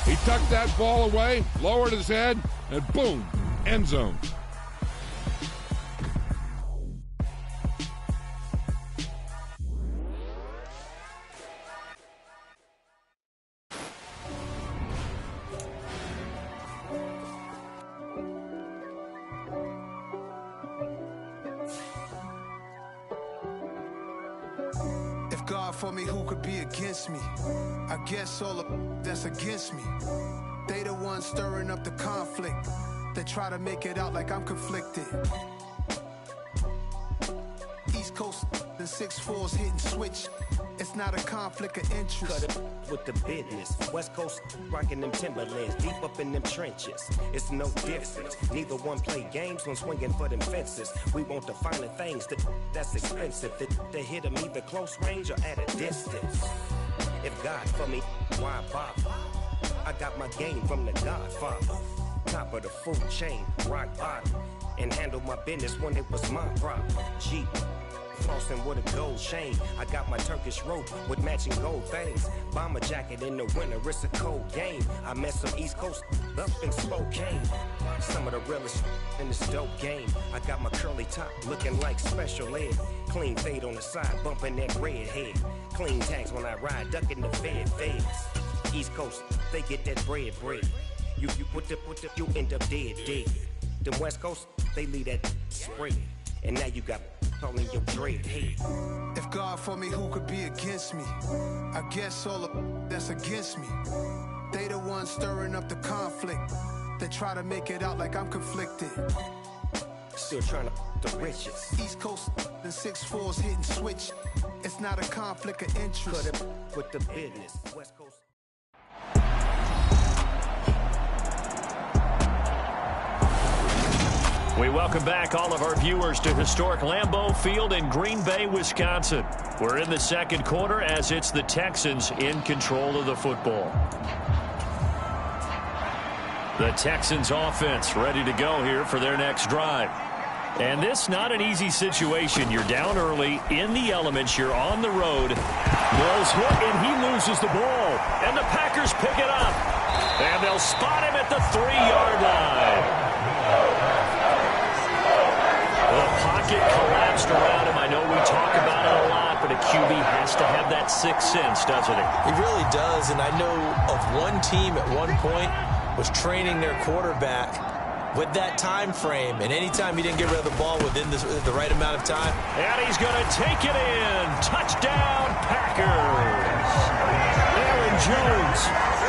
He tucked that ball away, lowered his head, and boom, end zone. God for me, who could be against me? I guess all of that's against me. They the ones stirring up the conflict. They try to make it out like I'm conflicted. East Coast and 6'4's hitting switch. It's not a conflict of interest. Cut it with the business. West Coast rocking them Timberlands, deep up in them trenches. It's no difference. Neither one play games when swinging for them fences. We want the finer things that's expensive. That hit them either close range or at a distance. If God for me, why bother? I got my game from the Godfather. Top of the food chain, rock bottom. And handle my business when it was my problem. Jeep. Flossing with a gold chain. I got my Turkish rope with matching gold things. Bomber jacket in the winter, it's a cold game. I met some East Coast up in Spokane. Some of the realest in this dope game. I got my curly top looking like special ed. Clean fade on the side, bumping that red head. Clean tags when I ride, ducking the feds. East Coast, they get that bread. You put the, you end up dead. Them West Coast, they leave that spread. And now you got all in your dread head. If God for me, who could be against me? I guess all of that's against me. They the ones stirring up the conflict. They try to make it out like I'm conflicted. Still trying to the riches. East Coast and 6'4's hitting switch. It's not a conflict of interest. Cut it with the business. West Coast. We welcome back all of our viewers to historic Lambeau Field in Green Bay, Wisconsin. We're in the second quarter as it's the Texans in control of the football. The Texans offense ready to go here for their next drive. And this not an easy situation. You're down early, in the elements, you're on the road. Mills hit and he loses the ball. And the Packers pick it up. And they'll spot him at the 3-yard line. The pocket collapsed around him. I know we talk about it a lot, but a QB has to have that sixth sense, doesn't it? He really does, and I know of one team at one point was training their quarterback with that time frame, and anytime he didn't get rid of the ball within the right amount of time. And he's going to take it in. Touchdown, Packers. Aaron Jones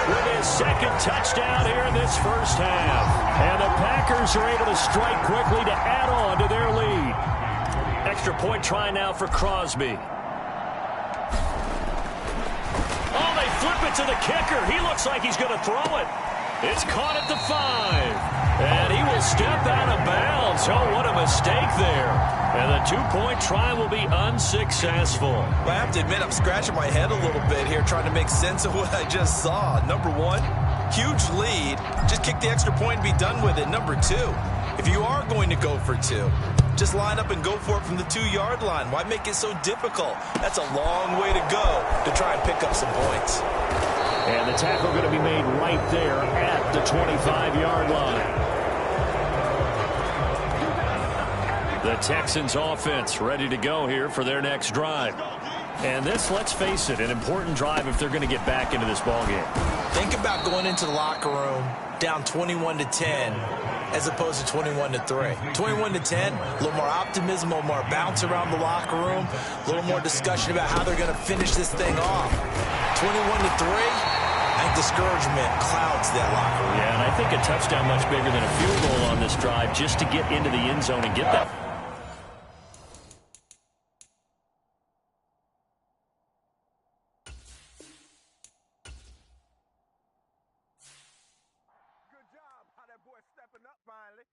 with his second touchdown here in this first half. And the Packers are able to strike quickly to add on to their lead. Extra point try now for Crosby. Oh, they flip it to the kicker. He looks like he's going to throw it. It's caught at the 5. And he will step out of bounds. Oh, what a mistake there. And the two-point try will be unsuccessful. Well, I have to admit, I'm scratching my head a little bit here trying to make sense of what I just saw. Number one, huge lead. Just kick the extra point and be done with it. Number two, if you are going to go for two, just line up and go for it from the 2-yard line. Why make it so difficult? That's a long way to go to try and pick up some points. And the tackle going to be made right there at the 25-yard line. The Texans offense ready to go here for their next drive. And this, let's face it, an important drive if they're going to get back into this ballgame. Think about going into the locker room down 21-10 as opposed to 21-3. 21-10, a little more optimism, a little more bounce around the locker room, a little more discussion about how they're going to finish this thing off. 21-3. I think discouragement clouds that locker room. Yeah, and I think a touchdown much bigger than a field goal on this drive just to get into the end zone and get that. Good job, how that boy stepping up finally.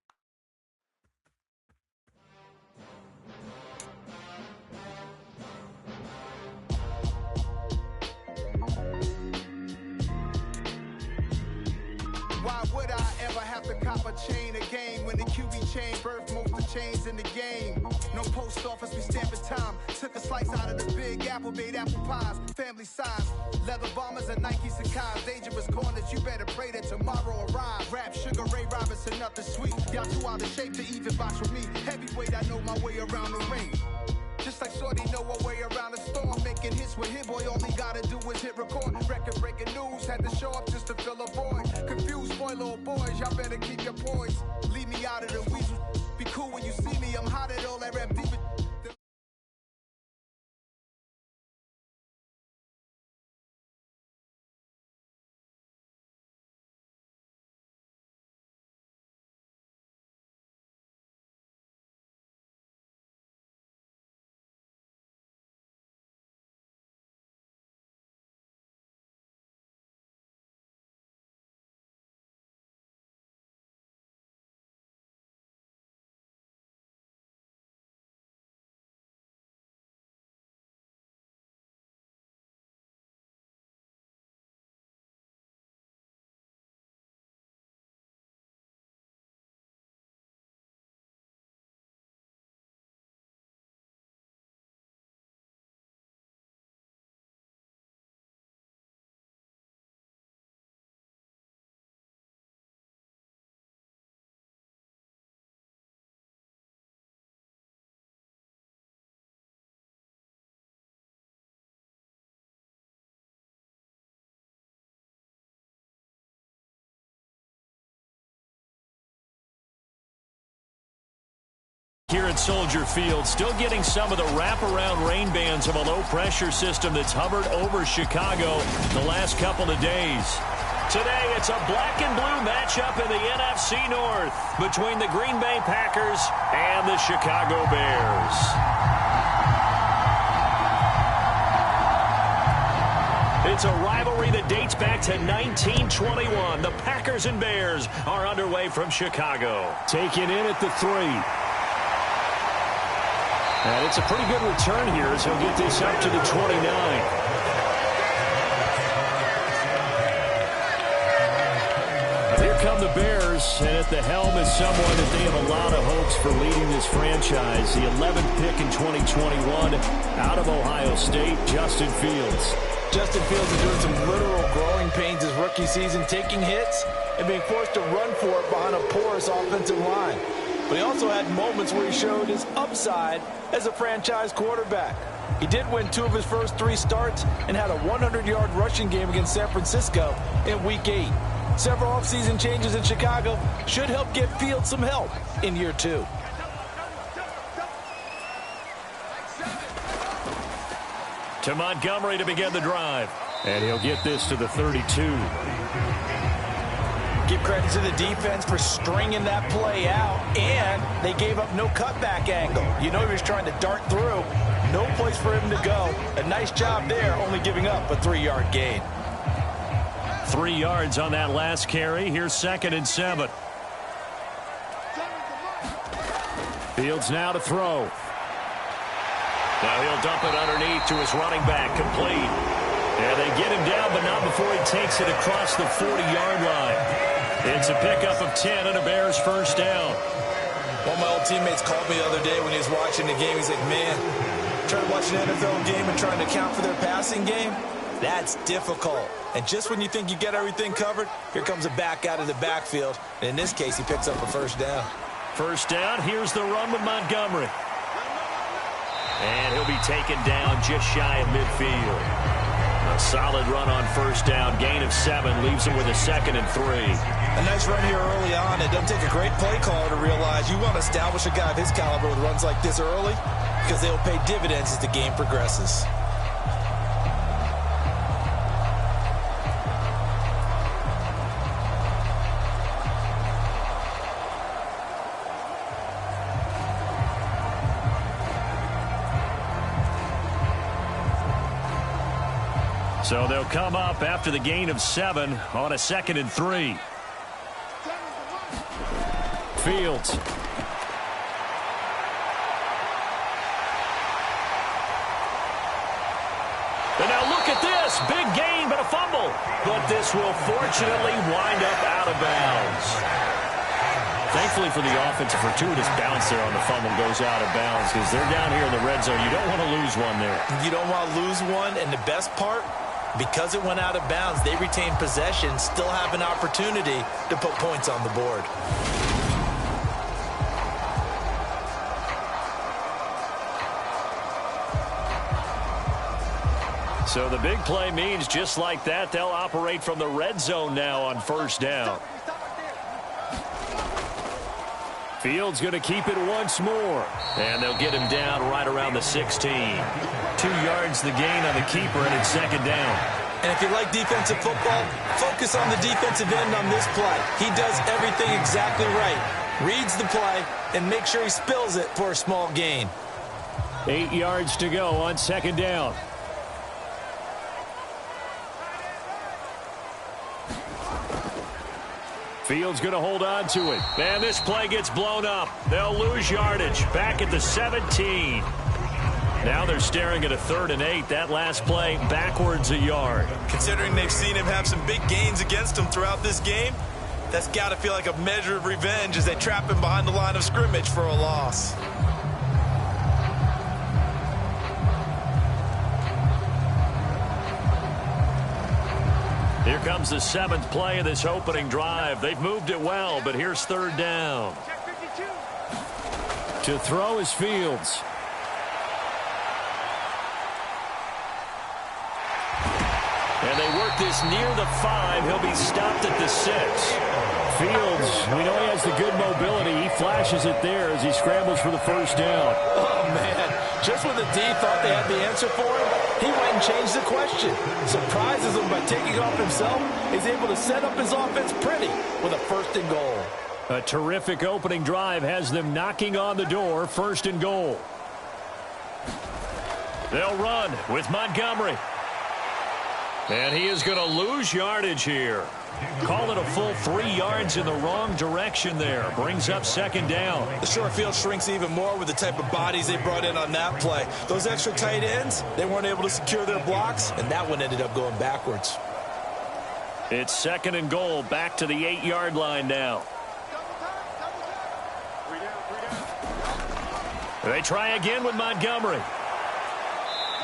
Why would I never have to cop a chain again. When the QB chain birthed most of chains in the game. No post office, we stamping time. Took a slice out of the big apple, made apple pies. Family size, leather bombers and Nike Sacai's. Dangerous corners, you better pray that tomorrow arrives. Rap, Sugar Ray Robinson, nothing sweet. Y'all too out of shape to even box with me. Heavyweight, I know my way around the ring. Just like Shorty know her way around the storm. Making hits with Hit Boy, all he gotta do is hit record. Record breaking news, had to show up just to fill a void. Confused boy, little boys, y'all better keep your poise. Leave me out of the weasel. Be cool when you see me, I'm hot at all that rap deep. Here at Soldier Field, still getting some of the wraparound rain bands of a low-pressure system that's hovered over Chicago the last couple of days. Today, it's a black and blue matchup in the NFC North between the Green Bay Packers and the Chicago Bears. It's a rivalry that dates back to 1921. The Packers and Bears are underway from Chicago. Taken in at the 3. And it's a pretty good return here as he'll get this up to the 29. Here come the Bears, and at the helm is someone that they have a lot of hopes for leading this franchise. The 11th pick in 2021 out of Ohio State, Justin Fields. Justin Fields is doing some literal growing pains his rookie season, taking hits and being forced to run for it behind a porous offensive line. But he also had moments where he showed his upside as a franchise quarterback. He did win 2 of his first 3 starts and had a 100-yard rushing game against San Francisco in Week 8. Several offseason changes in Chicago should help get Fields some help in year 2. To Montgomery to begin the drive. And he'll get this to the 32. Give credit to the defense for stringing that play out, and they gave up no cutback angle. You know he was trying to dart through. No place for him to go. A nice job there, only giving up a 3-yard gain. 3 yards on that last carry. Here's 2nd and 7. Fields now to throw. Now he'll dump it underneath to his running back, complete. Yeah, they get him down, but not before he takes it across the 40-yard line. It's a pickup of 10 and a Bears first down. One of my old teammates called me the other day when he was watching the game. He's like, man, trying to watch an NFL game and trying to account for their passing game, that's difficult. And just when you think you get everything covered, here comes a back out of the backfield. And in this case, he picks up a first down. First down, here's the run with Montgomery. And he'll be taken down just shy of midfield. A solid run on first down. Gain of 7 leaves him with a 2nd and 3. A nice run here early on. It doesn't take a great play caller to realize you want to establish a guy of his caliber with runs like this early because they'll pay dividends as the game progresses. So they'll come up after the gain of 7 on a 2nd and 3. Fields. And now look at this. Big gain, but a fumble, but this will fortunately wind up out of bounds. Thankfully for the offense, a fortuitous bounce there on the fumble goes out of bounds because they're down here in the red zone. You don't want to lose one there. You don't want to lose one, and the best part, because it went out of bounds, they retain possession, still have an opportunity to put points on the board. So the big play means just like that, they'll operate from the red zone now on first down. Fields going to keep it once more. And they'll get him down right around the 16. 2 yards the gain on the keeper, and it's second down. And if you like defensive football, focus on the defensive end on this play. He does everything exactly right. Reads the play and makes sure he spills it for a small gain. 8 yards to go on second down. Fields going to hold on to it. And this play gets blown up. They'll lose yardage. Back at the 17. Now they're staring at a 3rd and 8. That last play backwards a yard. Considering they've seen him have some big gains against him throughout this game, that's got to feel like a measure of revenge as they trap him behind the line of scrimmage for a loss. Here comes the 7th play of this opening drive. They've moved it well, but here's 3rd down. To throw is Fields. And they work this near the 5. He'll be stopped at the 6. Fields, we know he has the good mobility. He flashes it there as he scrambles for the first down. Oh, man. Just when the D thought they had the answer for him, he went and changed the question. Surprises him by taking off himself. He's able to set up his offense pretty with a 1st and goal. A terrific opening drive has them knocking on the door. 1st and goal. They'll run with Montgomery. And he is going to lose yardage here. Call it a full 3 yards in the wrong direction there. Brings up 2nd down. The short field shrinks even more with the type of bodies they brought in on that play. Those extra tight ends, they weren't able to secure their blocks, and that one ended up going backwards. It's 2nd and goal. Back to the 8-yard line now. They try again with Montgomery.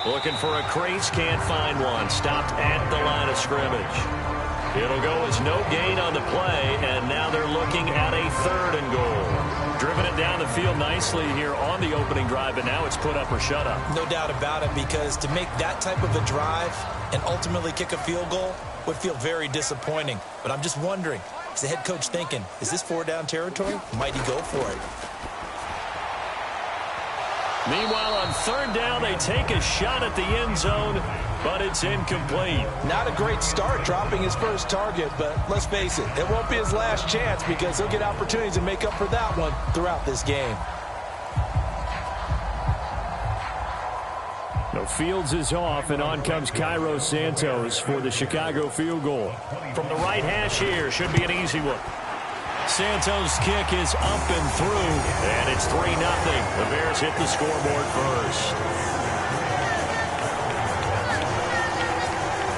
Looking for a crease, can't find one. Stopped at the line of scrimmage. It'll go as no gain on the play, and now they're looking at a 3rd and goal. Driven it down the field nicely here on the opening drive, but now it's put up or shut up. No doubt about it, because to make that type of a drive and ultimately kick a field goal would feel very disappointing. But I'm just wondering, is the head coach thinking, is this 4-down territory? Might he go for it? Meanwhile, on 3rd down, they take a shot at the end zone, but it's incomplete. Not a great start dropping his first target, but let's face it, it won't be his last chance because he'll get opportunities to make up for that one throughout this game. No, Fields is off, and on comes Cairo Santos for the Chicago field goal. From the right hash here, should be an easy one. Santos' kick is up and through, and it's 3-0. The Bears hit the scoreboard first.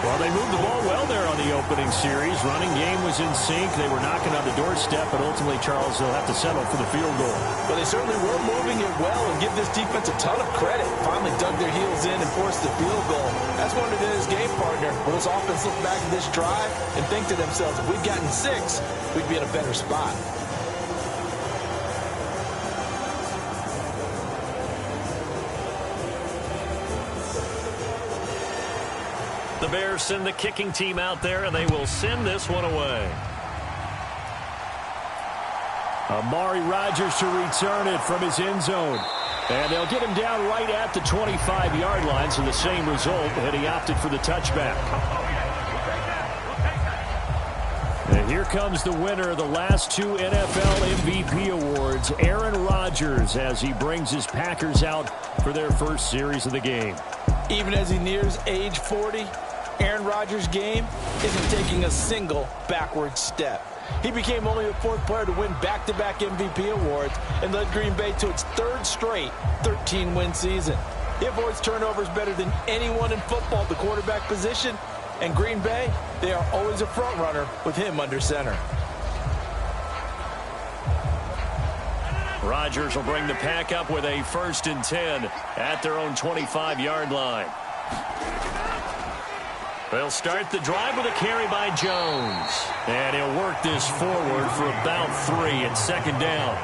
Well, they moved the ball well there on the opening series. Running game was in sync. They were knocking on the doorstep, but ultimately, Charles, they'll have to settle for the field goal. But they certainly were moving it well and give this defense a ton of credit. Finally dug their heels in and forced the field goal. That's one of his game partner. Will this offense look back at this drive and think to themselves, if we'd gotten 6, we'd be in a better spot. The Bears send the kicking team out there, and they will send this one away. Amari Rodgers to return it from his end zone. And they'll get him down right at the 25-yard line, so the same result, and he opted for the touchback. And here comes the winner of the last 2 NFL MVP awards, Aaron Rodgers, as he brings his Packers out for their first series of the game. Even as he nears age 40, Aaron Rodgers' game isn't taking a single backward step. He became only the 4th player to win back-to-back MVP awards and led Green Bay to its 3rd straight 13-win season. He avoids turnovers better than anyone in football at the quarterback position, And Green Bay, they are always a front runner with him under center. Rodgers will bring the pack up with a 1st and 10 at their own 25-yard line. They'll start the drive with a carry by Jones. And he'll work this forward for about 3 and 2nd down.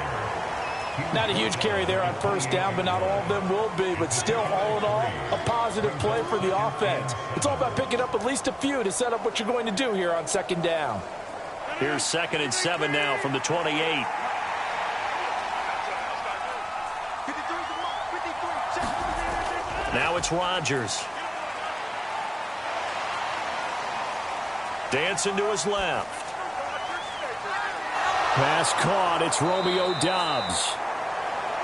Not a huge carry there on 1st down, but not all of them will be. But still, all in all, a positive play for the offense. It's all about picking up at least a few to set up what you're going to do here on 2nd down. Here's 2nd and 7 now from the 28. Now it's Rodgers. Dancing to his left. Pass caught. It's Romeo Doubs.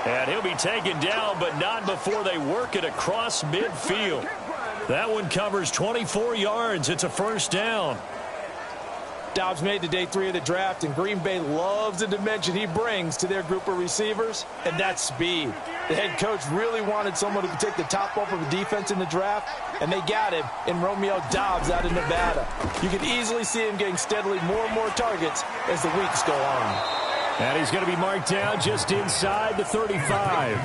And he'll be taken down, but not before they work it across midfield. That one covers 24 yards. It's a 1st down. Doubs made the day 3 of the draft, and Green Bay loves the dimension he brings to their group of receivers, and that's speed. The head coach really wanted someone who could take the top off of the defense in the draft, and they got him in Romeo Doubs out of Nevada. You can easily see him getting steadily more and more targets as the weeks go on. And he's going to be marked down just inside the 35.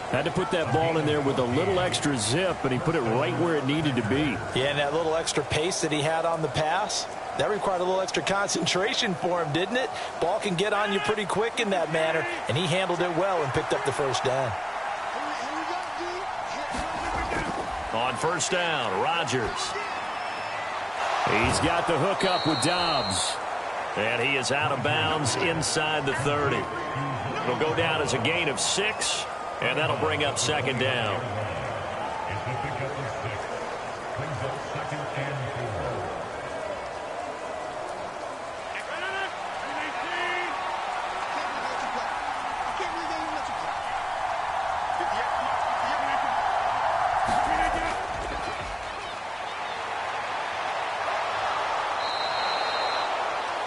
Had to put that ball in there with a little extra zip, and he put it right where it needed to be. Yeah, and that little extra pace that he had on the pass, that required a little extra concentration for him, didn't it? Ball can get on you pretty quick in that manner, and he handled it well and picked up the 1st down. On 1st down, Rodgers. He's got the hook up with Doubs. And he is out of bounds inside the 30. It'll go down as a gain of 6. And that'll bring up 2nd down.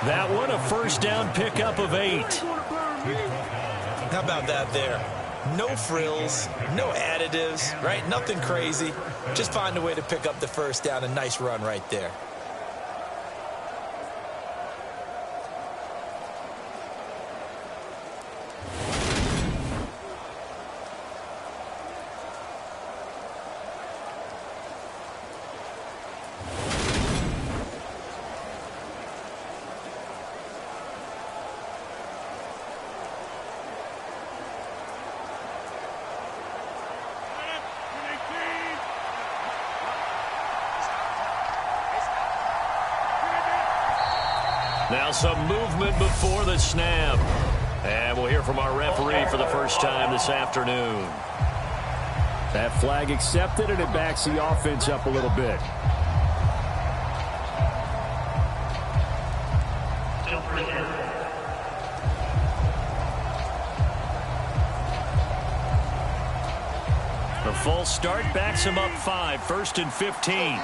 That one, a 1st down pickup of 8. How about that there? No frills, no additives, right? Nothing crazy. Just find a way to pick up the 1st down. A nice run right there. Now some movement before the snap. And we'll hear from our referee for the first time this afternoon. That flag accepted, and it backs the offense up a little bit. The false start backs him up 5, 1st and 15.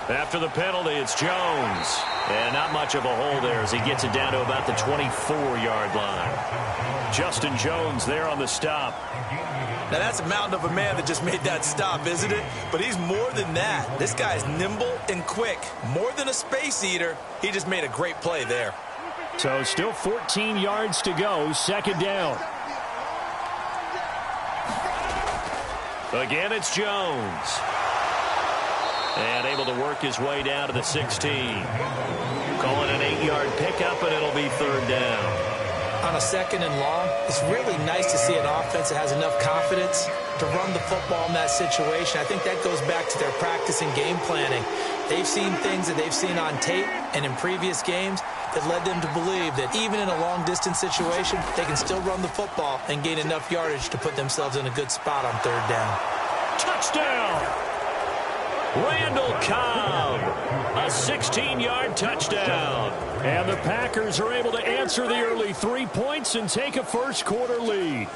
After the penalty, it's Jones. And not much of a hole there as he gets it down to about the 24-yard line. Justin Jones there on the stop. Now, that's a mountain of a man that just made that stop, isn't it? But he's more than that. This guy's nimble and quick. More than a space eater, he just made a great play there. So still 14 yards to go, 2nd down. Again, it's Jones. And able to work his way down to the 16. Calling an 8-yard pickup, and it'll be 3rd down. On a 2nd and long, it's really nice to see an offense that has enough confidence to run the football in that situation. I think that goes back to their practice and game planning. They've seen things that they've seen on tape and in previous games that led them to believe that even in a long-distance situation, they can still run the football and gain enough yardage to put themselves in a good spot on 3rd down. Touchdown! Randall Cobb, a 16-yard touchdown. And the Packers are able to answer the early 3 points and take a first-quarter lead.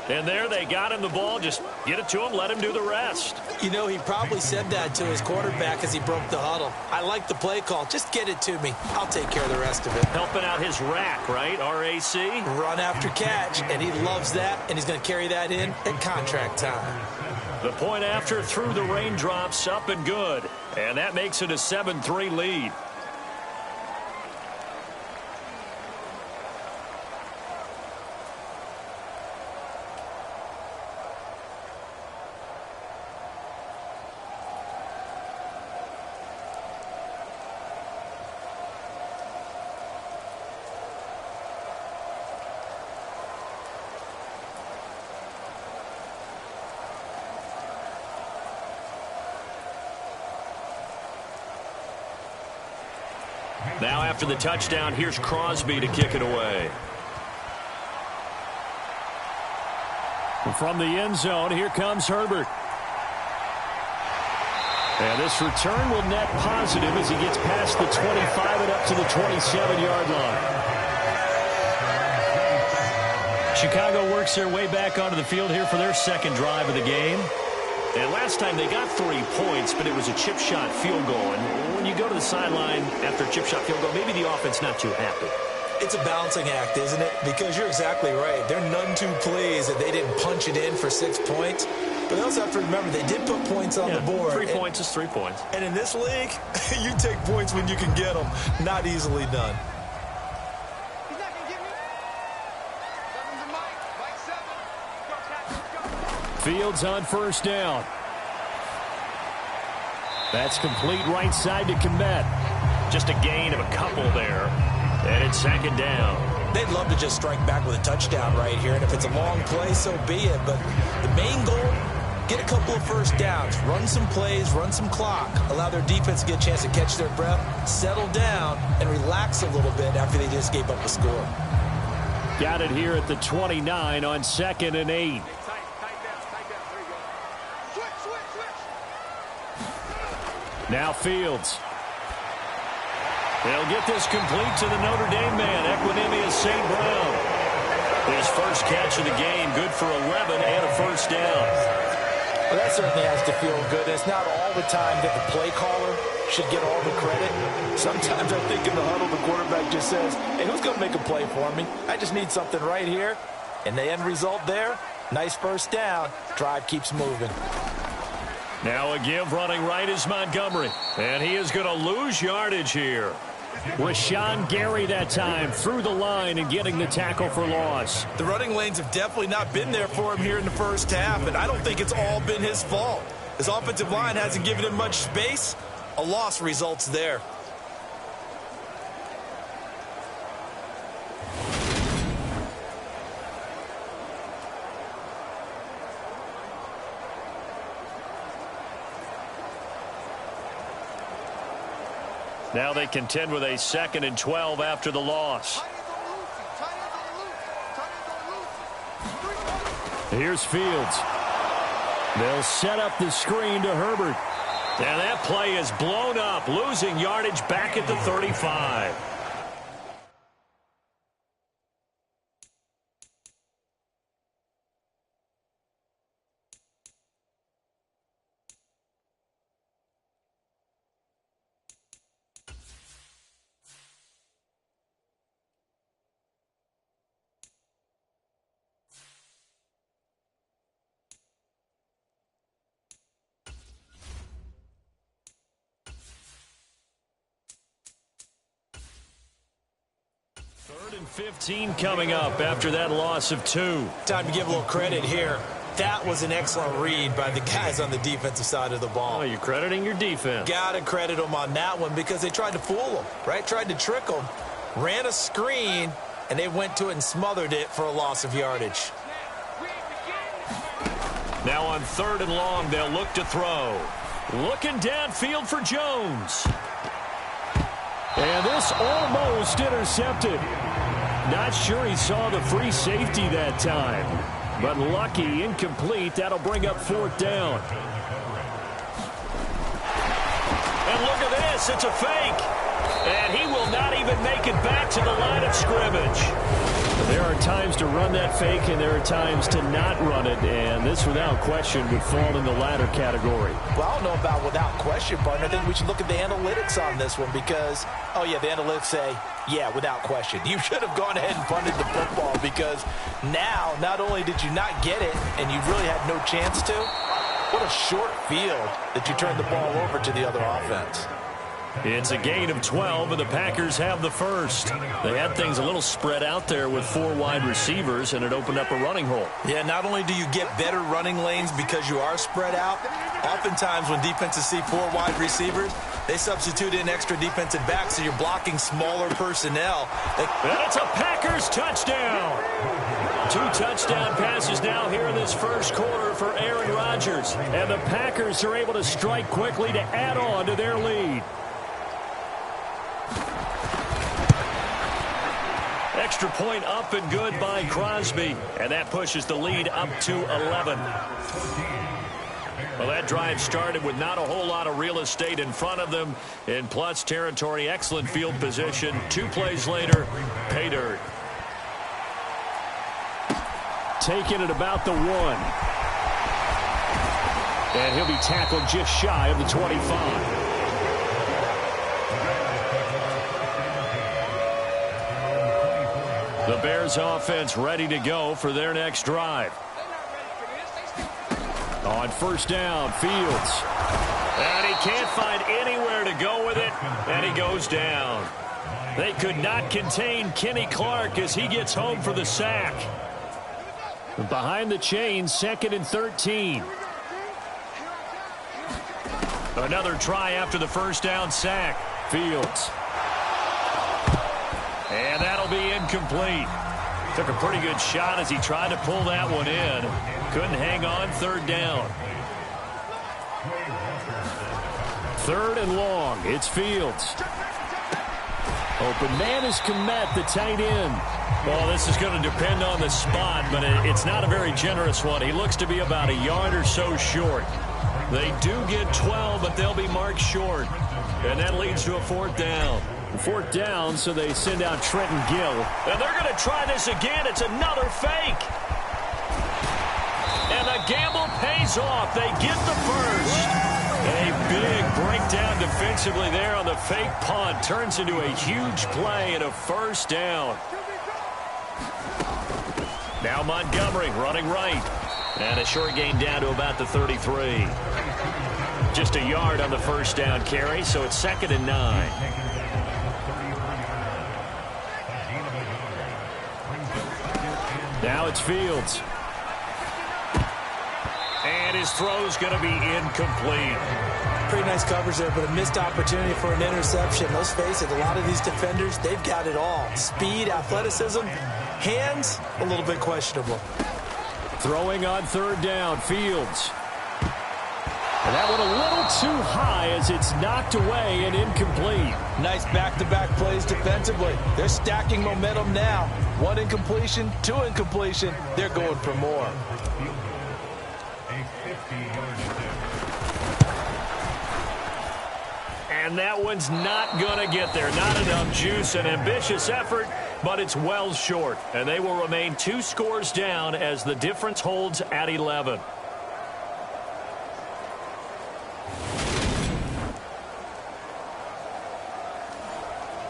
And there they got him the ball. Just get it to him, let him do the rest. You know, he probably said that to his quarterback as he broke the huddle. I like the play call. Just get it to me. I'll take care of the rest of it. Helping out his rack, right? R-A-C? Run after catch, and he loves that, and he's going to carry that in at contract time. The point after through the raindrops, up and good. And that makes it a 7-3 lead. Now after the touchdown, here's Crosby to kick it away. From the end zone, here comes Herbert. And this return will net positive as he gets past the 25 and up to the 27-yard line. Chicago works their way back onto the field here for their second drive of the game. And last time they got 3 points, but it was a chip shot field goal. And when you go to the sideline after a chip shot field goal, maybe the offense not too happy. It's a balancing act, isn't it? Because you're exactly right. They're none too pleased that they didn't punch it in for 6 points. But they also have to remember they did put points on the board. 3 points is 3 points. And in this league, you take points when you can get them. Not easily done. He's not going to get me. 7's a Mike. Mike 7. Go, Cat. Go. Fields on first down. That's complete right side to Kmet. Just a gain of a couple there. And it's second down. They'd love to just strike back with a touchdown right here. And if it's a long play, so be it. But the main goal, get a couple of first downs. Run some plays, run some clock. Allow their defense to get a chance to catch their breath, settle down, and relax a little bit after they just gave up a score. Got it here at the 29 on 2nd and 8. Tight down. There you go. Switch. Now Fields. They'll get this complete to the Notre Dame man, Equanimeous St. Brown. His first catch of the game, good for 11 and a first down. Well, that certainly has to feel good. It's not all the time that the play caller should get all the credit. Sometimes I think in the huddle, the quarterback just says, hey, who's going to make a play for me? I just need something right here. And the end result there, nice first down. Drive keeps moving. Now a give running right is Montgomery. And he is going to lose yardage here. Rashawn Gary that time through the line and getting the tackle for loss. The running lanes have definitely not been there for him here in the first half, and I don't think it's all been his fault. His offensive line hasn't given him much space. A loss results there. Now they contend with a 2nd and 12 after the loss. Here's Fields. They'll set up the screen to Herbert. And that play is blown up, losing yardage back at the 35. Third and 15 coming up after that loss of 2. Time to give a little credit here. That was an excellent read by the guys on the defensive side of the ball. Oh, you're crediting your defense. Gotta credit them on that one because they tried to fool them, right? Tried to trick them. Ran a screen, and they went to it and smothered it for a loss of yardage. Now on 3rd and long, they'll look to throw. Looking downfield for Jones. And this almost intercepted. Not sure he saw the free safety that time. But lucky, incomplete. That'll bring up 4th down. And look at this. It's a fake. And he will not even make it back to the line of scrimmage. There are times to run that fake, and there are times to not run it, and this, without question, would fall in the latter category. Well, I don't know about without question, partner. I think we should look at the analytics on this one because, oh, yeah, the analytics say, yeah, without question. You should have gone ahead and punted the football because now, not only did you not get it, and you really had no chance to, what a short field that you turned the ball over to the other offense. It's a gain of 12, and the Packers have the first. They had things a little spread out there with 4 wide receivers, and it opened up a running hole. Yeah, not only do you get better running lanes because you are spread out, oftentimes when defenses see 4 wide receivers, they substitute in extra defensive backs, so you're blocking smaller personnel. And it's a Packers touchdown. 2 touchdown passes now here in this first quarter for Aaron Rodgers. And the Packers are able to strike quickly to add on to their lead. Extra point up and good by Crosby. And that pushes the lead up to 11. Well, that drive started with not a whole lot of real estate in front of them. In plus territory, excellent field position. 2 plays later, pay dirt. Taken at about the 1. And he'll be tackled just shy of the 25. The Bears offense ready to go for their next drive. On first down, Fields. And he can't find anywhere to go with it, and he goes down. They could not contain Kenny Clark as he gets home for the sack. Behind the chains, 2nd and 13. Another try after the first down sack. Fields. And that'll be incomplete. Took a pretty good shot as he tried to pull that one in. Couldn't hang on, 3rd down. 3rd and long. It's Fields. Open man is Kmet, the tight end. Well, this is going to depend on the spot, but it's not a very generous one. He looks to be about a yard or so short. They do get 12, but they'll be marked short. And that leads to a 4th down. 4th down, so they send out Trenton Gill. And they're going to try this again. It's another fake. And the gamble pays off. They get the first. A big breakdown defensively there on the fake punt. Turns into a huge play and a 1st down. Now Montgomery running right. And a short gain down to about the 33. Just a yard on the 1st down carry, so it's 2nd and 9. Now it's Fields. And his throw's going to be incomplete. Pretty nice coverage there, but a missed opportunity for an interception. Let's face it, a lot of these defenders, they've got it all. Speed, athleticism, hands, a little bit questionable. Throwing on 3rd down, Fields. And that one a little too high as it's knocked away and incomplete. Nice back-to-back plays defensively. They're stacking momentum now. 1 incompletion, 2 incompletion. They're going for more. And that one's not going to get there. Not enough juice. An ambitious effort, but it's well short. And they will remain 2 scores down as the difference holds at 11.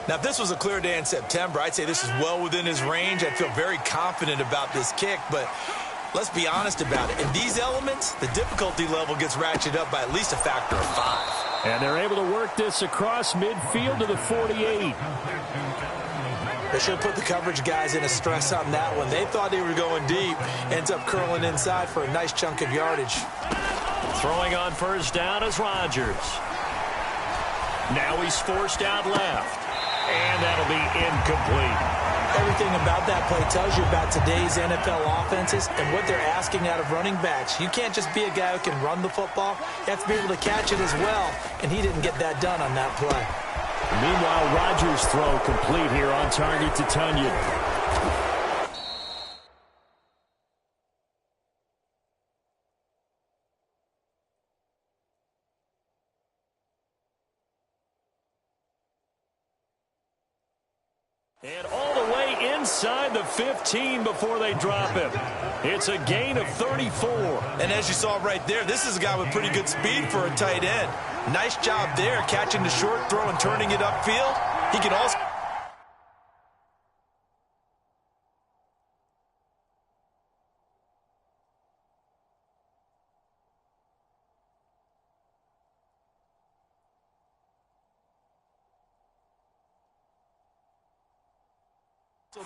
Now, if this was a clear day in September, I'd say this is well within his range. I feel very confident about this kick, but let's be honest about it. In these elements, the difficulty level gets ratcheted up by at least a factor of 5. And they're able to work this across midfield to the 48. They should have put the coverage guys in a stress on that one. They thought they were going deep. Ends up curling inside for a nice chunk of yardage. Throwing on 1st down is Rodgers. Now he's forced out left. And that'll be incomplete. Everything about that play tells you about today's NFL offenses and what they're asking out of running backs. You can't just be a guy who can run the football. You have to be able to catch it as well, and he didn't get that done on that play. Meanwhile, Rodgers' throw complete here on target to Tunyon. And all the way inside the 15 before they drop him. It's a gain of 34. And as you saw right there, this is a guy with pretty good speed for a tight end. Nice job there, catching the short throw and turning it upfield. He can also...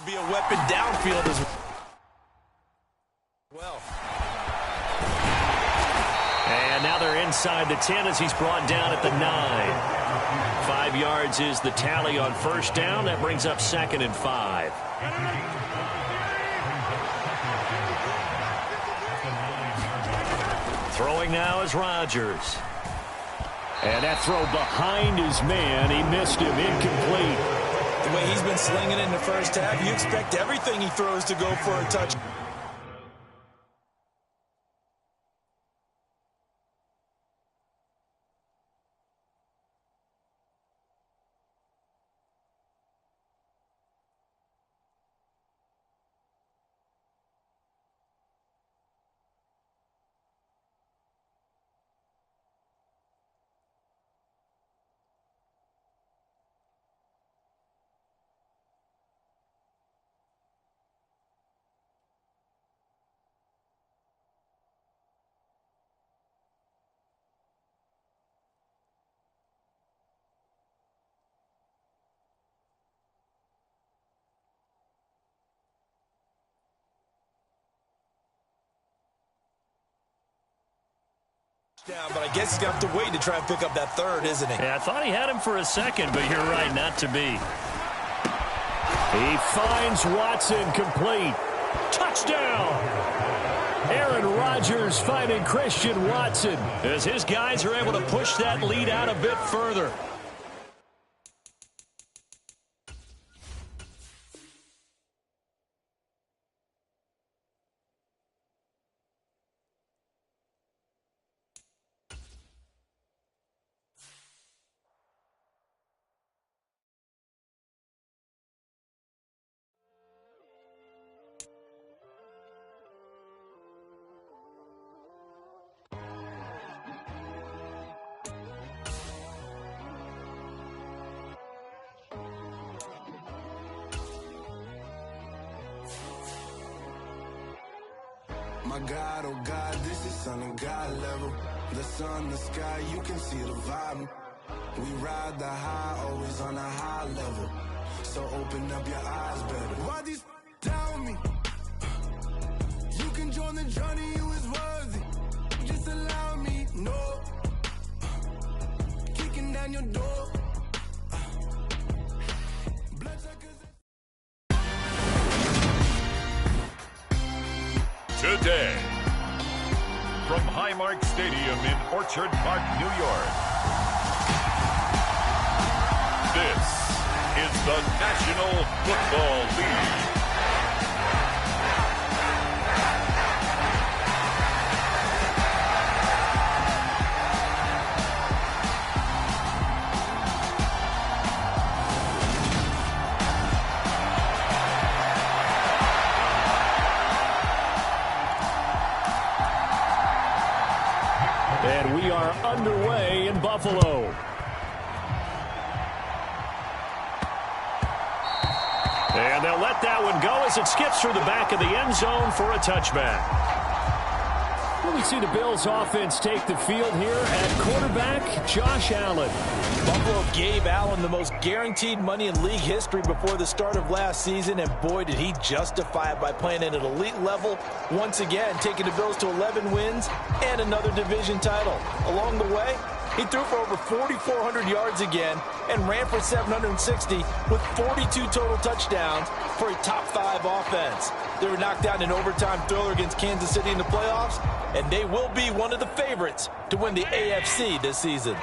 be a weapon downfield as well. And now they're inside the 10 as he's brought down at the 9. 5 yards is the tally on first down. That brings up 2nd and 5. Throwing now is Rodgers. And that throw behind his man. He missed him. Incomplete. The way he's been slinging in the first half, you expect everything he throws to go for a touch. Down, but I guess he's going to have to wait to try and pick up that third, isn't he? Yeah, I thought he had him for a second, but you're right, not to be. He finds Watson complete. Touchdown! Aaron Rodgers finding Christian Watson as his guys are able to push that lead out a bit further. My God, oh God, this is Son of God level. The sun, the sky, you can see the vibe. We ride the high, always on a high level. So open up your eyes better. Why these tell me? You can join the journey, you is worthy. Just allow me, no. Kicking down your door. Today, from Highmark Stadium in Orchard Park, New York, this is the National Football League. And we are underway in Buffalo. And they'll let that one go as it skips through the back of the end zone for a touchback. Well, we see the Bills offense take the field here at quarterback, Josh Allen. Buffalo gave Allen the most guaranteed money in league history before the start of last season, and boy, did he justify it by playing at an elite level. Once again, taking the Bills to 11 wins and another division title. Along the way, he threw for over 4,400 yards again and ran for 760 with 42 total touchdowns for a top-5 offense. They were knocked out in an overtime thriller against Kansas City in the playoffs, and they will be one of the favorites to win the AFC this season.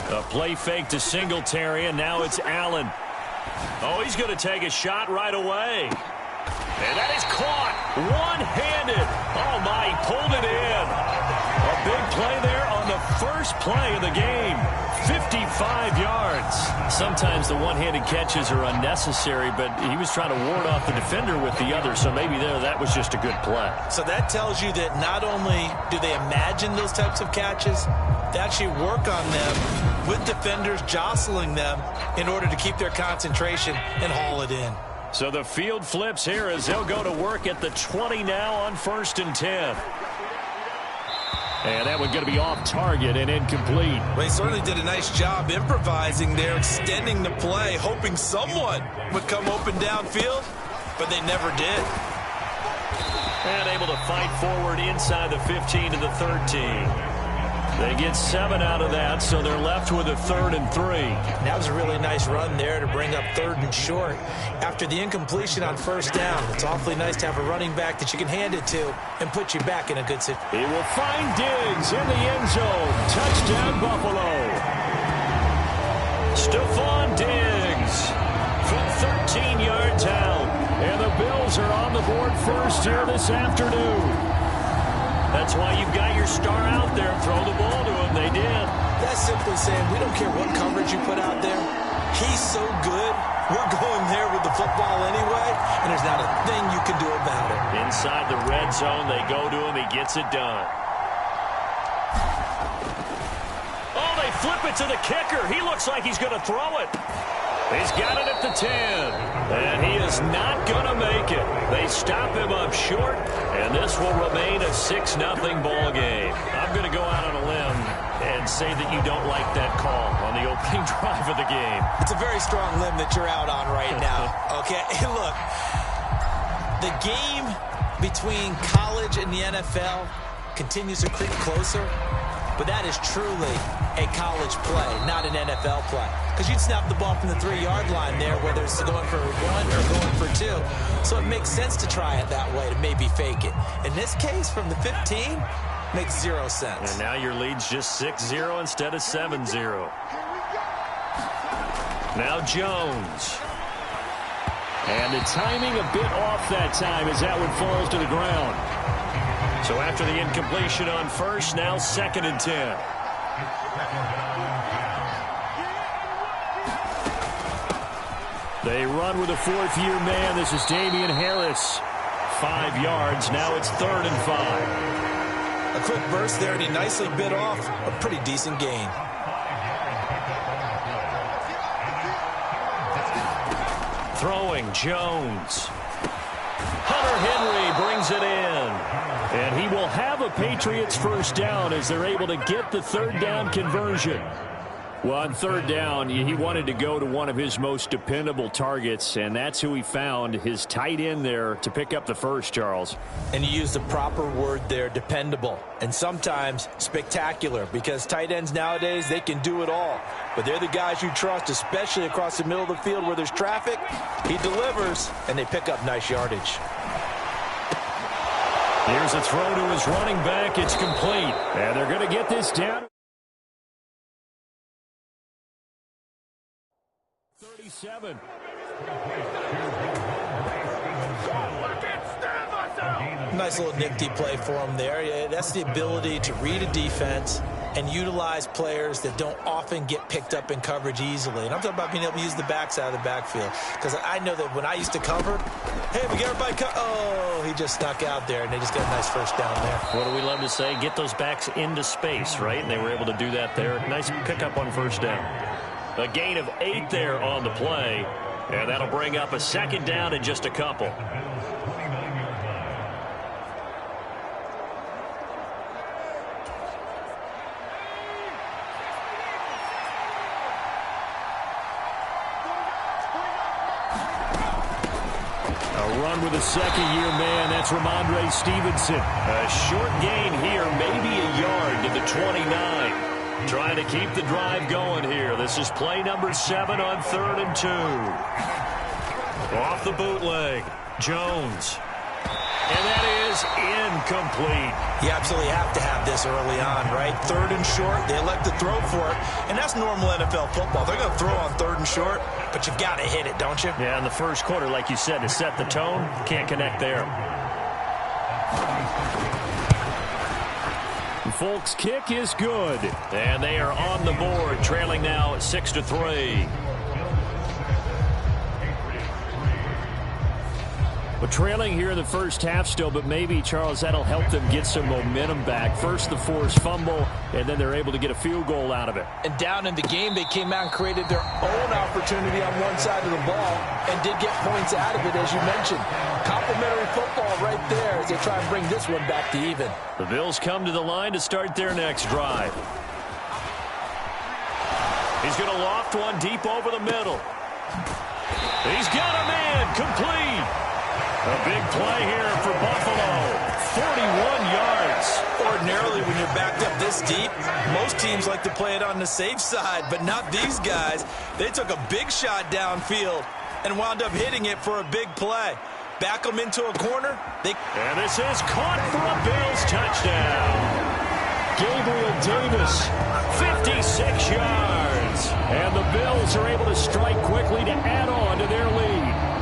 A play fake to Singletary, and now it's Allen. Oh, he's going to take a shot right away. And that is caught one-handed. Oh, my, he pulled it in. A big play there on the first first play of the game. 55 yards. Sometimes the one-handed catches are unnecessary, but he was trying to ward off the defender with the other, so maybe that was just a good play. So that tells you that not only do they imagine those types of catches, they actually work on them with defenders jostling them in order to keep their concentration and haul it in. So the field flips here as they'll go to work at the 20 now on 1st and 10. And that one going to be off target and incomplete. Well, he certainly did a nice job improvising there, extending the play, hoping someone would come open downfield, but they never did. And able to fight forward inside the 15 to the 13. They get 7 out of that, so they're left with a 3rd and 3. That was a really nice run there to bring up 3rd and short. After the incompletion on 1st down, it's awfully nice to have a running back that you can hand it to and put you back in a good situation. He will find Diggs in the end zone. Touchdown, Buffalo. Stephon Diggs from 13 yards out. And the Bills are on the board first here this afternoon. That's why you've got your star out there. Throw the ball to him. They did. That's simply saying we don't care what coverage you put out there. He's so good. We're going there with the football anyway, and there's not a thing you can do about it. Inside the red zone, they go to him. He gets it done. Oh, they flip it to the kicker. He looks like he's going to throw it. He's got it at the 10, and he is not going to make it. They stop him up short, and this will remain a 6-0 ball game. I'm going to go out on a limb and say that you don't like that call on the opening drive of the game. It's a very strong limb that you're out on right now. Okay, look, the game between college and the NFL continues to creep closer, but that is truly a college play, not an NFL play. Because you'd snap the ball from the 3-yard line there, whether it's going for 1 or going for 2. So it makes sense to try it that way, to maybe fake it. In this case, from the 15, makes 0 sense. And now your lead's just 6-0 instead of 7-0. Now Jones. And the timing a bit off that time as that one falls to the ground. So after the incompletion on 1st, now 2nd and 10. They run with a 4th-year man. This is Damian Harris. 5 yards. Now it's 3rd and 5. A quick burst there, and he nicely bit off a pretty decent gain. Throwing Jones. Hunter Henry brings it in. And he will have a Patriots 1st down as they're able to get the 3rd down conversion. Well, on 3rd down, he wanted to go to one of his most dependable targets, and that's who he found, his tight end there, to pick up the 1st, Charles. And you used the proper word there, dependable, and sometimes spectacular, because tight ends nowadays, they can do it all. But they're the guys you trust, especially across the middle of the field where there's traffic. He delivers, and they pick up nice yardage. Here's a throw to his running back. It's complete, and they're going to get this down. 37. Nice little nifty play for him there. Yeah, that's the ability to read a defense and utilize players that don't often get picked up in coverage easily. And I'm talking about being able to use the backside of the backfield. Because I know that when I used to cover, hey, we get everybody oh, he just snuck out there, and they just got a nice 1st down there. What do we love to say? Get those backs into space, right? And they were able to do that there. Nice pickup on 1st down. A gain of 8 there on the play, and that'll bring up a 2nd down in just a couple. A run with a 2nd-year man. That's Ramondre Stevenson. A short gain here, maybe a yard to the 29. Trying to keep the drive going here. This is play number 7 on 3rd and 2. Off the bootleg. Jones. And that is incomplete. You absolutely have to have this early on, right? 3rd and short. They elect to throw for it. And that's normal NFL football. They're going to throw on 3rd and short, but you've got to hit it, don't you? Yeah, in the 1st quarter, like you said, to set the tone, can't connect there. Folk's kick is good. And they are on the board, trailing now 6-3. But trailing here in the first half still, but maybe, Charles, that'll help them get some momentum back. First the forced fumble, and then they're able to get a field goal out of it. And down in the game, they came out and created their own opportunity on one side of the ball and did get points out of it, as you mentioned. Complimentary football right there as they try and bring this one back to even. The Bills come to the line to start their next drive. He's going to loft one deep over the middle. He's got a man complete. A big play here for Buffalo. 41 yards. Ordinarily, when you're backed up this deep, most teams like to play it on the safe side, but not these guys. They took a big shot downfield and wound up hitting it for a big play. Back them into a corner. And this is caught for a Bills touchdown. Gabriel Davis, 56 yards. And the Bills are able to strike quickly to add on to their lead.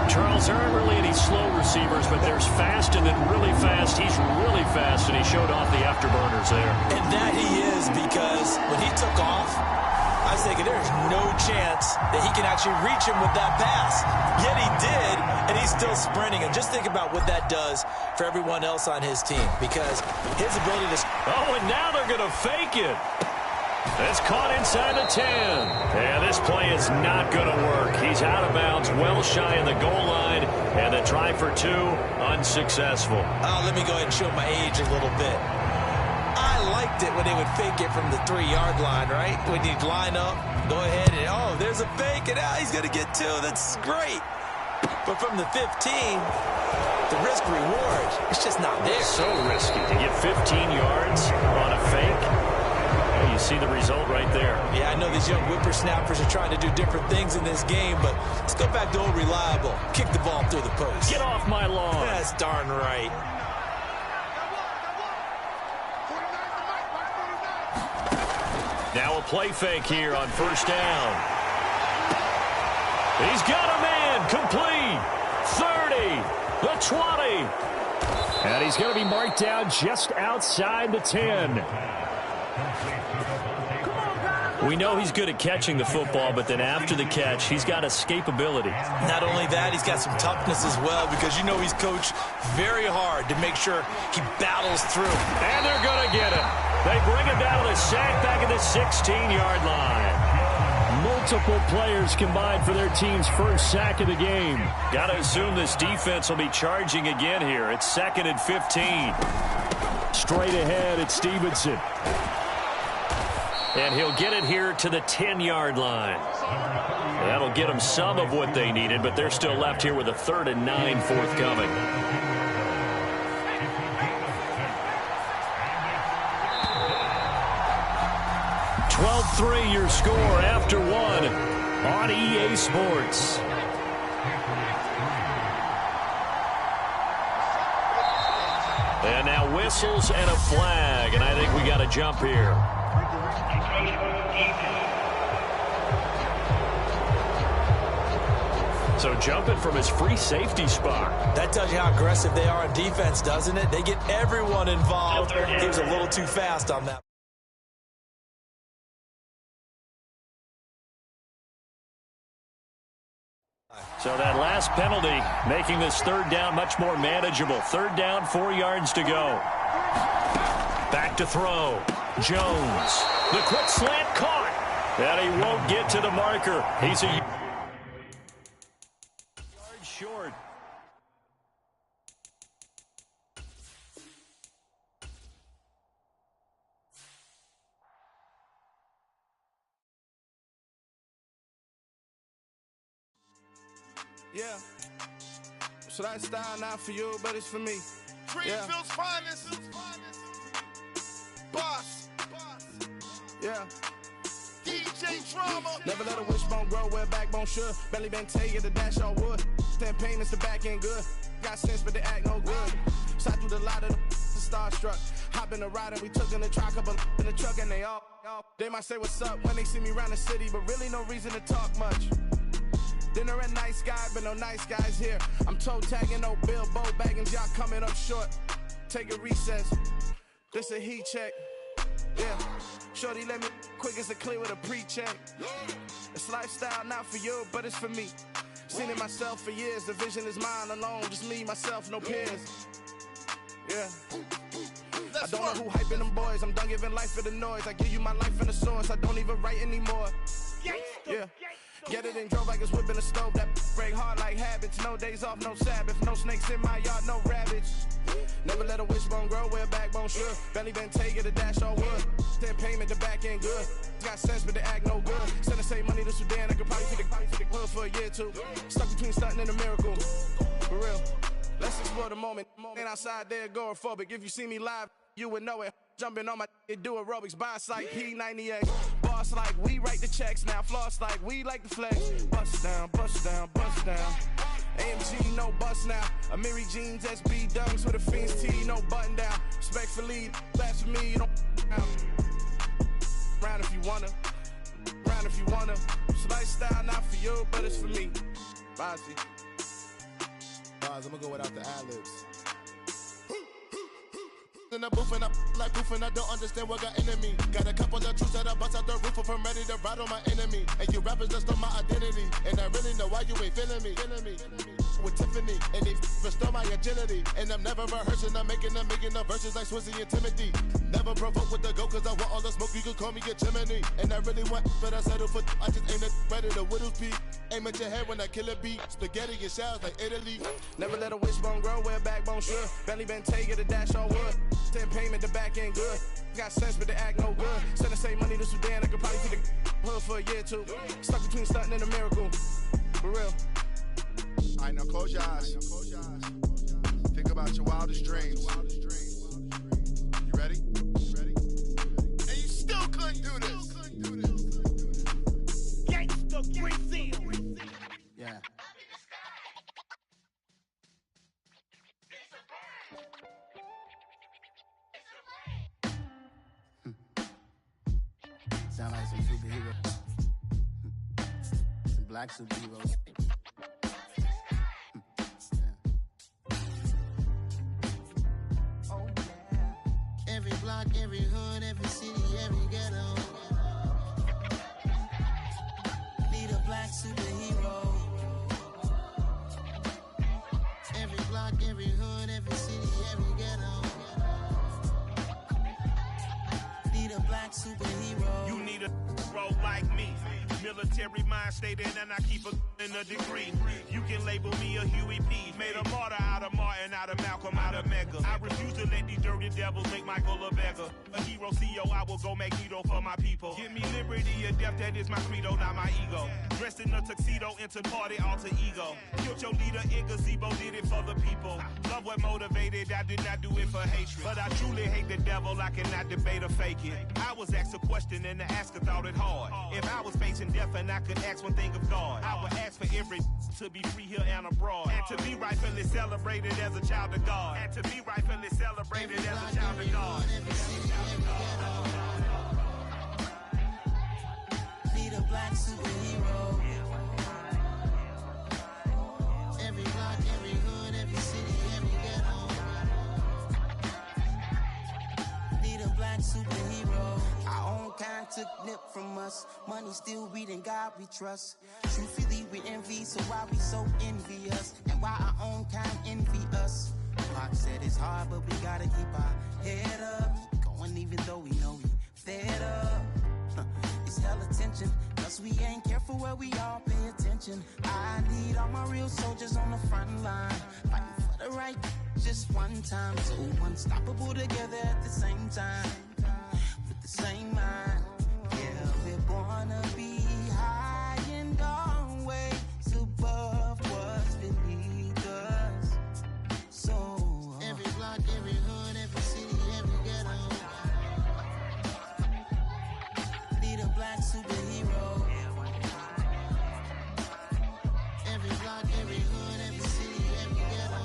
Charles, there aren't really any slow receivers, but there's fast and then really fast. He's really fast, and he showed off the afterburners there. And that he is, because when he took off, I was thinking there's no chance that he can actually reach him with that pass. Yet he did, and he's still sprinting. And just think about what that does for everyone else on his team, because his ability to... Oh, and now they're going to fake it. It's caught inside the 10. And this play is not going to work. He's out of bounds, well shy of the goal line. And the try for two, unsuccessful. Let me go ahead and show my age a little bit. I liked it when they would fake it from the 3-yard line, right? When you'd line up, go ahead and, oh, there's a fake, and he's going to get two. That's great. But from the 15, the risk-reward, it's just not there. So risky to get 15 yards on a fake. You see the result right there. Yeah, I know these young whippersnappers are trying to do different things in this game, but let's go back to old reliable. Kick the ball through the post. Get off my lawn. That's darn right. Now a play fake here on first down. He's got a man complete. 30, the 20. And he's going to be marked down just outside the 10. We know he's good at catching the football, but then after the catch, he's got escapability. Not only that, he's got some toughness as well, because you know he's coached very hard to make sure he battles through. And they're going to get him. They bring him down to the sack back at the 16-yard line. Multiple players combined for their team's first sack of the game. Got to assume this defense will be charging again here. It's 2nd and 15. Straight ahead, it's Stevenson. And he'll get it here to the 10-yard line. That'll get them some of what they needed, but they're still left here with a 3rd and 9 forthcoming. Your score after one on EA Sports. And now whistles and a flag, and I think we got a jump here. So jumping from his free safety spot. That tells you how aggressive they are on defense, doesn't it? They get everyone involved. He was a little too fast on that. So that last penalty making this 3rd down much more manageable. 3rd down, 4 yards to go. Back to throw. Jones. The quick slant caught. And he won't get to the marker. He's a yard short. Yeah. So that style not for you, but it's for me. Greenfield's finest. Boss. Yeah. DJ Drama. Never let a wishbone grow where a backbone should. Belly been taken to dash all wood. Then payments the back end good. Got sense, but they act no good. So I threw the lot of the starstruck. Hop in the ride and we took in the truck up in the truck and they all. They might say what's up when they see me around the city, but really no reason to talk much. Dinner at nice guy, but no nice guys here. I'm toe tagging, no Bilbo bagging, y'all coming up short. Take a recess. This a heat check. Yeah. Shorty let me quick as a clear with a pre-check. It's lifestyle not for you, but it's for me. Seen it myself for years. The vision is mine alone. Just me, myself, no peers. Yeah. I don't know who hyping them boys. I'm done giving life for the noise. I give you my life in the source. I don't even write anymore. Yeah. Get it and drove like it's whipping a stove. That break hard like habits. No days off, no Sabbath. No snakes in my yard, no rabbits. Never let a wishbone grow where a backbone should. Belly been take it, a dash on wood. Then payment, the back end good. Got sense, but the act no good. Send the same money to Sudan. I could probably take the hood for a year or two. Stuck between stunting and a miracle. For real. Let's explore the moment. Ain't outside there agoraphobic. If you see me live, you would know it. Jumping on my do aerobics, boss like P90X. Boss like we write the checks now. Floss like we like the flex. Bust down, bust down, bust down. AMG, no bust now. Amiri jeans, SB dunks with a Fiends T, no button down. Respectfully, that's for me, you don't round if you wanna. Round if you wanna. It's lifestyle not for you, but it's for me. Bossy. I'm gonna go without the ad-libs. In the booth and I like proof and I don't understand what got into me. Got a couple of truths that I bust out the roof of. I'm ready to ride on my enemy. And you rappers just stole my identity. And I really know why you ain't feeling me. With Tiffany and they restore my agility. And I'm never rehearsing. I'm making the verses like Swizzy and Timothy. Never provoke with the go cause I want all the smoke. You could call me a chimney. And I really want, but I settle for. I just aim it better the Whittles beat. Aim at your head when I kill a beat. Spaghetti and shells like Italy. Never let a wishbone grow where a backbone should. Belly been take it, a dash on wood. Then payment, the back end good. Got sense, but the act no good. Send the same money to Sudan. I could probably take the hood for a year or two. Stuck between stunting and a miracle. For real. Alright, now close your eyes. Think about your wildest dreams. You ready? And you still couldn't do this. Gangsta Brazil. Yeah. Sound like some superheroes. Some black superheroes. Oh, yeah. Every block, every hood, every city, every ghetto. Need a black superhero. Every block, every hood, every city, every ghetto. Need a black superhero. You need a role like me. Military mind stated and I keep in a degree. You can label me a Huey P. Made a martyr out of Martin, out of Malcolm, out of Mega. I refuse to let these dirty devils make Michael a beggar. A hero CEO, I will go Magneto for my people. Give me liberty or death, that is my credo, not my ego. Dressed in a tuxedo, into party, alter ego. Killed your leader in gazebo, did it for the people. Love what motivated, I did not do it for hatred. But I truly hate the devil, I cannot debate or fake it. I was asked a question and the asker thought it hard. If I was facing death and I could ask one thing of God, I would ask for every to be free here and abroad. And to be rightfully celebrated as a child of God. And to be rightfully celebrated as a child of God. Need a black superhero. Every block, every hood, every city, every ghetto. Need a black superhero. Our own kind took nip from us. Money still reading God we trust. Truthfully we envy, so why we so envious? And why our own kind envy us? Pac said it's hard, but we gotta keep our head up. Going even though we know we fed up. It's hella tension, cause we ain't careful where we all pay attention. I need all my real soldiers on the front line, fighting for the right just one time. So unstoppable together at the same time, with the same mind. Yeah, we're gonna be high and always above what's beneath us. So every block, every hood, every city, every ghetto. Need a black superhero. Every block, every hood, every city, every ghetto.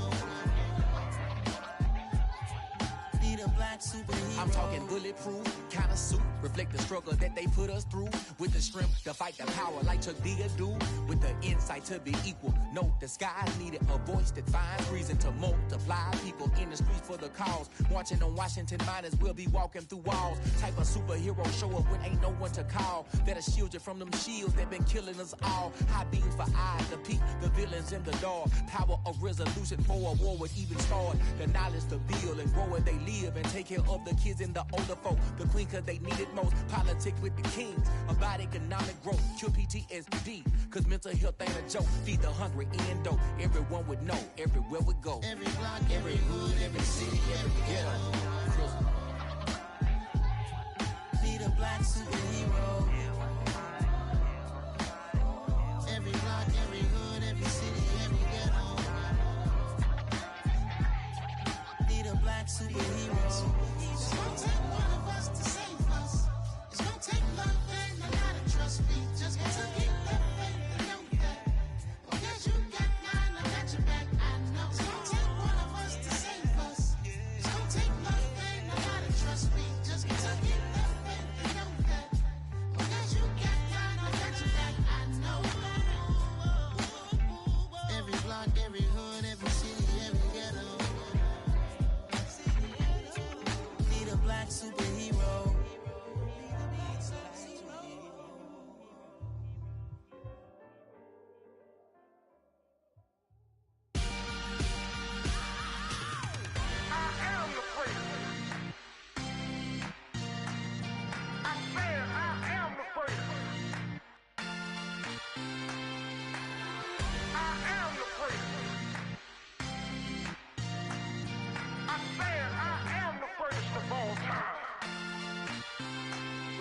Need a black superhero. I'm talking bulletproof, kind of suit, reflect the struggle that they put us through. With the strength to fight the power like Chuck D do. With the insight to be equal. Note the skies needed a voice that finds reason to multiply. People in the streets for the cause. Marching on Washington, might as well be walking through walls. Type of superhero show up when ain't no one to call. That'll shield you from them shields that been killing us all. High beams for eyes to peek the villains in the dark. Power of resolution for a war would even start. The knowledge to build and grow where they live and take care of the kids and the older folk. The queen cause they need it most. Politics with the kings. About economic growth. Cure PTSD. Cause mental health ain't a joke. Feed the hungry and dope. Everyone would know. Everywhere we go. Every block, every hood, every city, every ghetto. Be the black superhero. Every block, every hood, every city, every ghetto. Be the black superhero. It's gonna take one of us to save us. It's gonna take love and a lot of trust. We just got to keep that faith and know that. Because you got mine, I got your back. I know. It's gonna take one of us to save us. It's gonna take love and a lot of trust. We just got to keep that faith and know that. Because you got mine, I got your back. I know. Every block, every hood, every city, every ghetto. Need a black superhero.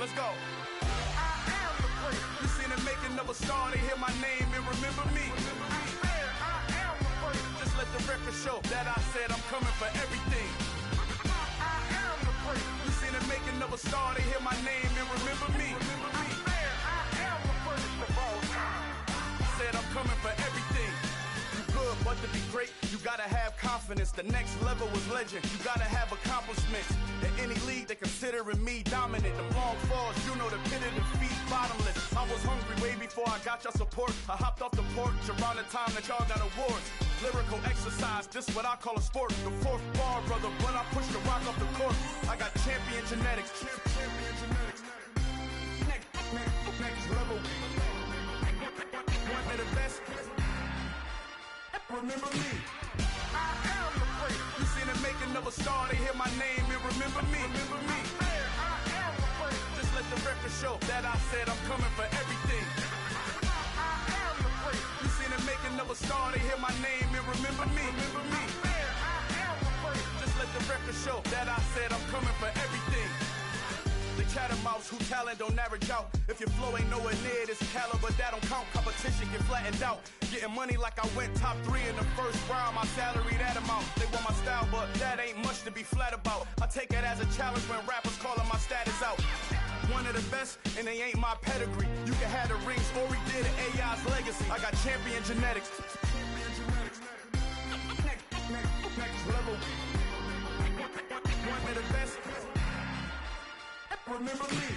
Let's go. You seen the making of a star, they hear my name and remember me. Just let the record show that I said I'm coming for everything. You seen the making of a star, they hear my name and remember me. Said I'm coming for everything. You good, but to be great, you gotta have confidence. The next level was legend. You gotta have accomplishments. In any league, they considering me dominant. The long falls, you know the pit of defeat, bottomless. I was hungry way before I got your support. I hopped off the porch around the time that y'all got awards. Lyrical exercise, this what I call a sport. The fourth bar, brother, when I push the rock off the court. I got champion genetics. Champion genetics. Next level. One of the best. Remember me. I am the place. You seen the making of a star, they hear my name and remember me. Remember me. I am the place. Just let the record show that I said I'm coming for everything. I am the place. You seen the making of a star, they hear my name and remember me. Remember me. I am the place. Just let the record show that I said I'm coming for everything. The chattermouths who talent don't average out. If your flow ain't nowhere near this caliber, that don't count. Competition get flattened out. Getting money like I went top 3 in the first round. My salary that amount. They want my style, but that ain't much to be flat about. I take it as a challenge when rappers calling my status out. One of the best, and they ain't my pedigree. You can have the rings, or we did it, AI's legacy. I got champion genetics. Next level. One of the best. Remember me.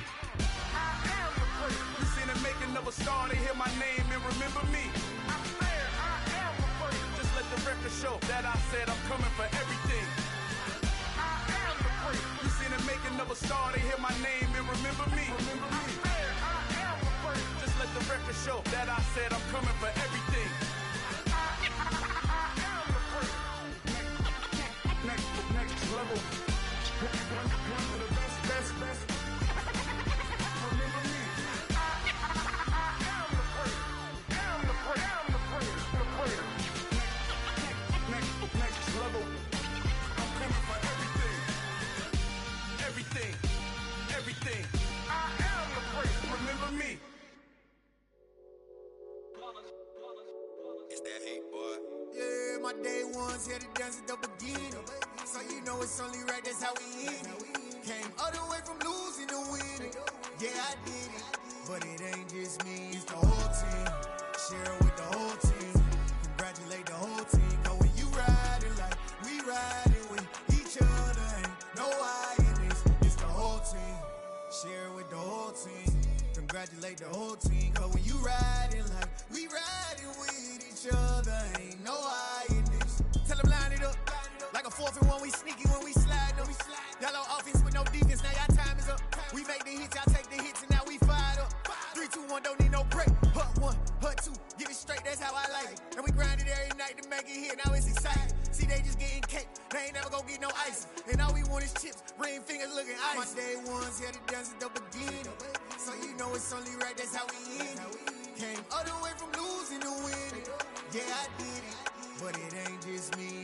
I am the place. You seen the making of a star, they hear my name and remember me. I said I am the place. Just let the record show that I said I'm coming for everything. I am the place. You seen the making of a star, they hear my name and remember me. Remember me. I said I am the place. Just let the record show that I said I'm coming for everything. I am the place. Next level. One of the best. Next level. I'm coming for everything. Everything. I am the place. Remember me. It's that hate, boy. Yeah, my day ones here to dance at the beginning. So you know it's only right, that's how we end it. Came all the way from losing to winning. Yeah, I did it. But it ain't just me, it's the whole team. Share with the whole team. Congratulate the whole team. Know when you riding like we riding with each other. Ain't no make the whole team. Cause when you riding like we riding with each other, ain't no hiding this. Tell them line it up. Like a 4th and 1, we sneaky when we slide them. Y'all on offense with no defense, now y'all time is up. We make the hits, y'all take the hits, and now we fired up. 3, 2, 1, don't need no break. Hut 1, hut 2, get it straight, that's how I like it. And we grind it every night to make it hit, now it's exciting. See, they just getting cake, they ain't never gonna get no ice. And all we want is chips, ring fingers looking ice. My day ones had to dance at the beginning. So you know it's only right, that's how we end it. Came all the way from losing to winning. Yeah, I did it, but it ain't just me.